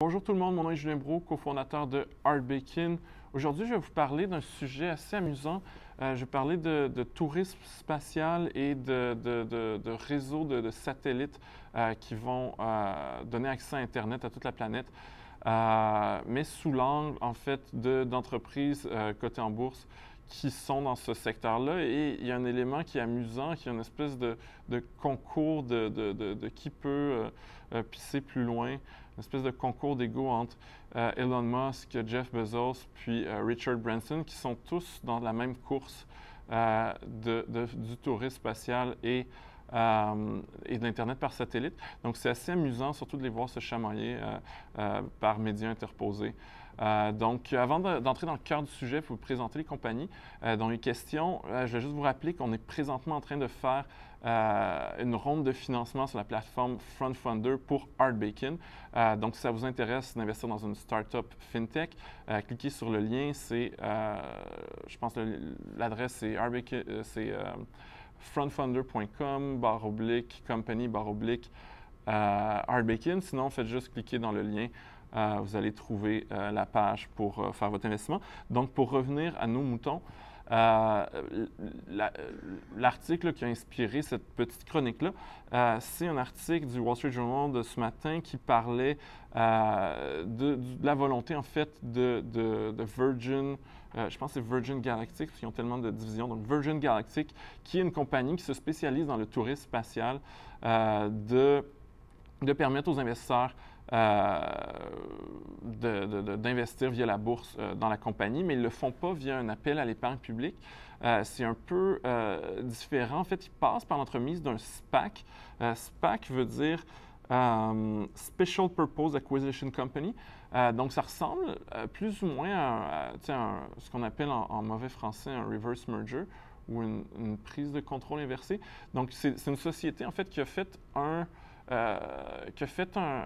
Bonjour tout le monde, mon nom est Julien Brault, cofondateur de Art-Bacon. Aujourd'hui, je vais vous parler d'un sujet assez amusant. Je vais parler de tourisme spatial et de réseaux de satellites qui vont donner accès à Internet à toute la planète, mais sous l'angle, en fait, d'entreprises cotées en bourse qui sont dans ce secteur-là. Et il y a un élément qui est amusant, qui est une espèce de concours de qui peut pisser plus loin, une espèce de concours d'ego entre Elon Musk, Jeff Bezos, puis Richard Branson, qui sont tous dans la même course du tourisme spatial et de l'Internet par satellite. Donc, c'est assez amusant, surtout de les voir se chamailler par médias interposés. Donc, avant d'entrer dans le cœur du sujet, pour vous présenter les compagnies dont il est question, je vais juste vous rappeler qu'on est présentement en train de faire une ronde de financement sur la plateforme FrontFunder pour Art-Bacon. Donc, si ça vous intéresse d'investir dans une startup fintech, cliquez sur le lien. Je pense que l'adresse, c'est frontfunder.com/company/Art-Bacon. Sinon, faites juste cliquer dans le lien. Vous allez trouver la page pour faire votre investissement. Donc, pour revenir à nos moutons, l'article qui a inspiré cette petite chronique-là, c'est un article du Wall Street Journal de ce matin qui parlait de la volonté, en fait, de Virgin. Je pense que c'est Virgin Galactic, parce qu'ils ont tellement de divisions. Donc, Virgin Galactic, qui est une compagnie qui se spécialise dans le tourisme spatial, de permettre aux investisseurs d'investir via la bourse dans la compagnie, mais ils ne le font pas via un appel à l'épargne publique. C'est un peu différent. En fait, ils passent par l'entremise d'un SPAC. SPAC veut dire Special Purpose Acquisition Company. Donc, ça ressemble plus ou moins à ce qu'on appelle en mauvais français un reverse merger ou une prise de contrôle inversée. Donc, c'est une société, en fait, qui a fait un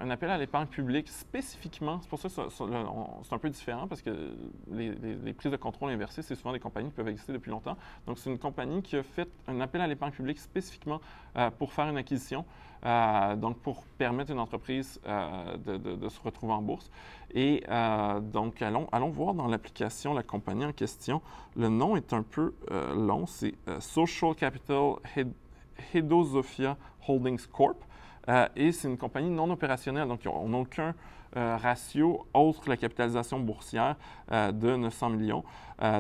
appel à l'épargne publique spécifiquement. C'est pour ça que c'est un peu différent parce que les prises de contrôle inversées, c'est souvent des compagnies qui peuvent exister depuis longtemps. Donc, c'est une compagnie qui a fait un appel à l'épargne publique spécifiquement pour faire une acquisition, donc pour permettre à une entreprise de se retrouver en bourse. Et donc, allons voir dans l'application la compagnie en question. Le nom est un peu long, c'est Social Capital Hedosophia Holdings Corp. Et c'est une compagnie non opérationnelle, donc on n'a aucun ratio autre que la capitalisation boursière de 900 millions.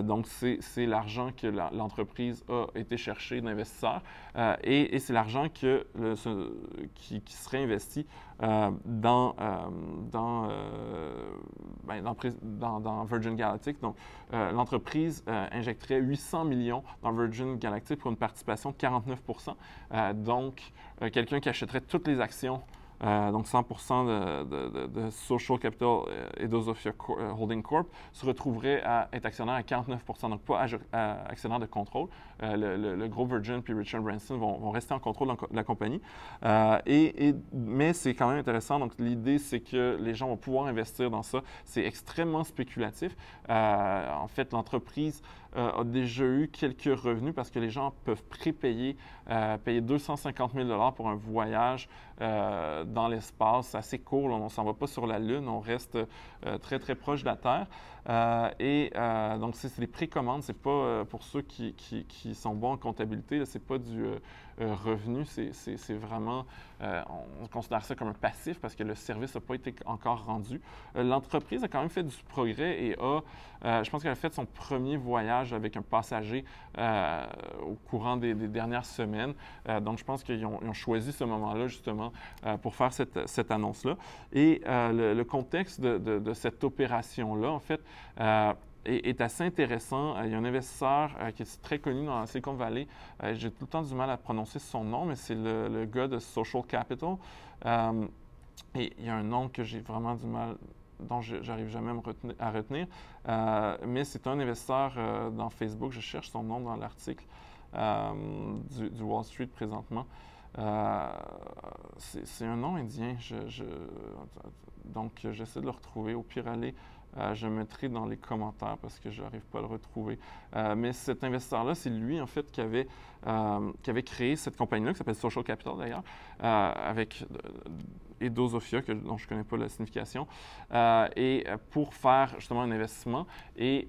Donc, c'est l'argent que l'entreprise a été chercher d'investisseurs et c'est l'argent qui serait investi dans Virgin Galactic. Donc, l'entreprise injecterait 800 millions dans Virgin Galactic pour une participation de 49 Donc, quelqu'un qui achèterait toutes les actions, donc 100% de Social Capital Hedosophia Holding Corp, se retrouverait à être actionnaire à 49 donc pas actionnaire de contrôle. Le groupe Virgin puis Richard Branson vont rester en contrôle de la compagnie. Mais c'est quand même intéressant. Donc, l'idée, c'est que les gens vont pouvoir investir dans ça. C'est extrêmement spéculatif. En fait, l'entreprise a déjà eu quelques revenus parce que les gens peuvent prépayer, payer 250 000 pour un voyage dans l'espace. C'est assez court, on ne s'en va pas sur la Lune, on reste très, très proche de la Terre. Donc, c'est des précommandes, c'est pas pour ceux qui sont bons en comptabilité, c'est pas du revenu, c'est vraiment, on considère ça comme un passif parce que le service n'a pas été encore rendu. L'entreprise a quand même fait du progrès et je pense qu'elle a fait son premier voyage avec un passager au courant des dernières semaines. Donc, je pense qu'ils ont choisi ce moment-là justement pour faire cette annonce-là. Et le contexte de cette opération-là, en fait, est assez intéressant. Il y a un investisseur qui est très connu dans la Silicon Valley. J'ai tout le temps du mal à prononcer son nom, mais c'est le gars de Social Capital. Et il y a un nom que j'ai vraiment du mal, dont j'arrive jamais à retenir. Mais c'est un investisseur dans Facebook. Je cherche son nom dans l'article du Wall Street présentement. C'est un nom indien. Donc, j'essaie de le retrouver. Au pire, je mettrai dans les commentaires parce que je n'arrive pas à le retrouver. Mais cet investisseur-là, c'est lui, en fait, qui avait créé cette compagnie-là, qui s'appelle Social Capital, d'ailleurs, avec et Dosofia, dont je ne connais pas la signification, et pour faire justement un investissement. Et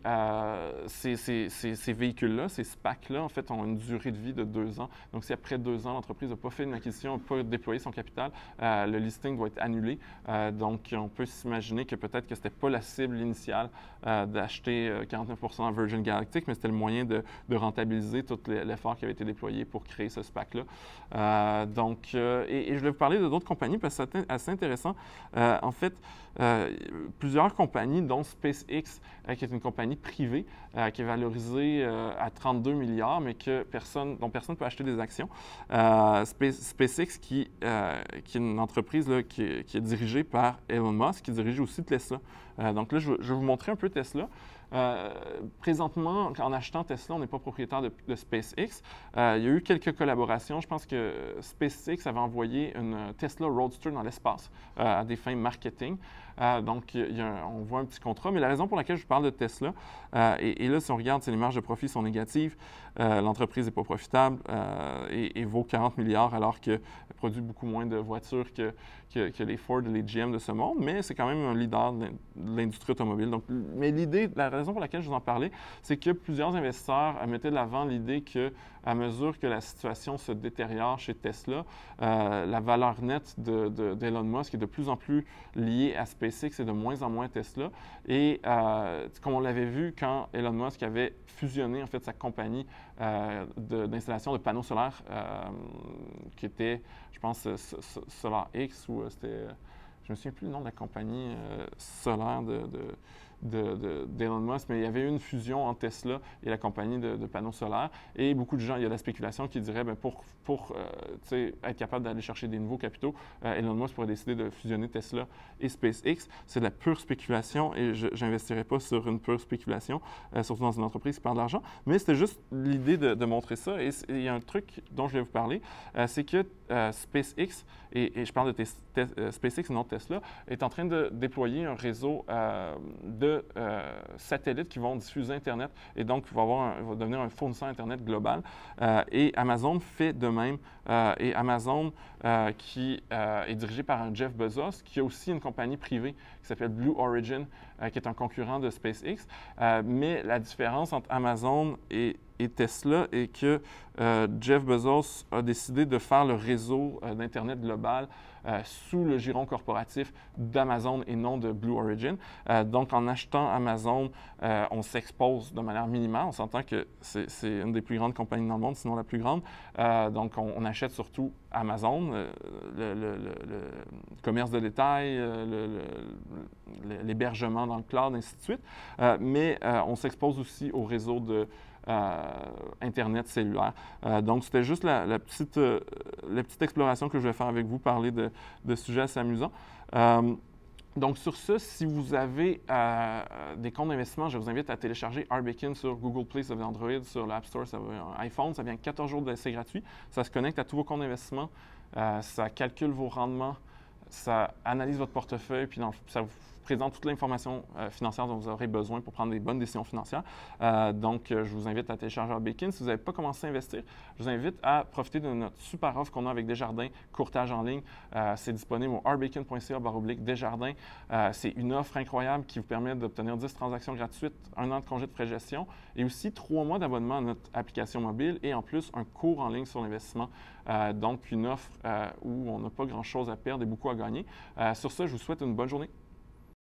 ces véhicules-là, ces SPAC-là, en fait, ont une durée de vie de 2 ans. Donc, si après 2 ans, l'entreprise n'a pas fait une acquisition, n'a pas déployé son capital, le listing doit être annulé. Donc, on peut s'imaginer que peut-être que ce n'était pas la cible initiale d'acheter 49% dans Virgin Galactic, mais c'était le moyen de rentabiliser tout l'effort qui avait été déployé pour créer ce SPAC-là. Et je vais vous parler de d'autres compagnies parce que c'est assez intéressant. En fait, plusieurs compagnies, dont SpaceX, qui est une compagnie privée, qui est valorisée à 32 milliards, mais dont personne ne peut acheter des actions. SpaceX, qui est une entreprise là, qui est dirigée par Elon Musk, qui dirige aussi Tesla. Donc là, je vais vous montrer un peu Tesla. Présentement, en achetant Tesla, on n'est pas propriétaire de SpaceX. Il y a eu quelques collaborations. Je pense que SpaceX avait envoyé une Tesla Roadster dans l'espace à des fins marketing. Donc, on voit un petit contrat. Mais la raison pour laquelle je parle de Tesla, et là, si on regarde, les marges de profit sont négatives, l'entreprise n'est pas profitable et vaut 40 milliards alors qu'elle produit beaucoup moins de voitures que les Ford et les GM de ce monde, mais c'est quand même un leader de l'industrie automobile. Donc, mais la raison pour laquelle je vous en parlais, c'est que plusieurs investisseurs mettaient de l'avant l'idée qu'à mesure que la situation se détériore chez Tesla, la valeur nette d'Elon Musk est de plus en plus liée à SpaceX et de moins en moins Tesla. Et comme on l'avait vu quand Elon Musk avait fusionné en fait sa compagnie d'installation de panneaux solaires qui était, je pense, SolarX ou c'était, je ne me souviens plus le nom de la compagnie solaire d'Elon Musk, mais il y avait eu une fusion entre Tesla et la compagnie de panneaux solaires. Et beaucoup de gens, il y a de la spéculation qui dirait, bien, pour être capable d'aller chercher des nouveaux capitaux, Elon Musk pourrait décider de fusionner Tesla et SpaceX. C'est de la pure spéculation et je n'investirais pas sur une pure spéculation, surtout dans une entreprise qui perd de l'argent. Mais c'était juste l'idée de montrer ça. Et il y a un truc dont je vais vous parler, c'est que SpaceX, et je parle de SpaceX et non de Tesla, est en train de déployer un réseau de satellites qui vont diffuser Internet et donc va devenir un fournisseur Internet global. Et Amazon fait de même. Et Amazon, qui est dirigé par un Jeff Bezos, qui a aussi une compagnie privée qui s'appelle Blue Origin, qui est un concurrent de SpaceX. Mais la différence entre Amazon et Tesla est que Jeff Bezos a décidé de faire le réseau d'Internet global sous le giron corporatif d'Amazon et non de Blue Origin. Donc, en achetant Amazon, on s'expose de manière minimale. On s'entend que c'est une des plus grandes compagnies dans le monde, sinon la plus grande. Donc, on achète surtout Amazon, le commerce de détail, l'hébergement dans le cloud, ainsi de suite. Mais on s'expose aussi au réseau de Internet cellulaire. Donc, c'était juste la petite exploration que je vais faire avec vous, parler de sujets assez amusants. Donc, sur ce, si vous avez des comptes d'investissement, je vous invite à télécharger Arbekin sur Google Play, ça veut Android, sur l'App Store, ça veut iPhone. Ça vient 14 jours d'essai gratuit. Ça se connecte à tous vos comptes d'investissement. Ça calcule vos rendements. Ça analyse votre portefeuille, puis ça vous présente toute l'information financière dont vous aurez besoin pour prendre des bonnes décisions financières. Donc, je vous invite à télécharger Arbekin. Si vous n'avez pas commencé à investir, je vous invite à profiter de notre super offre qu'on a avec Desjardins, courtage en ligne. C'est disponible au arbekin.ca/Desjardins. C'est une offre incroyable qui vous permet d'obtenir 10 transactions gratuites, 1 an de congé de frais de gestion et aussi 3 mois d'abonnement à notre application mobile et en plus un cours en ligne sur l'investissement. Donc, une offre où on n'a pas grand-chose à perdre et beaucoup à gagner. Sur ce, je vous souhaite une bonne journée.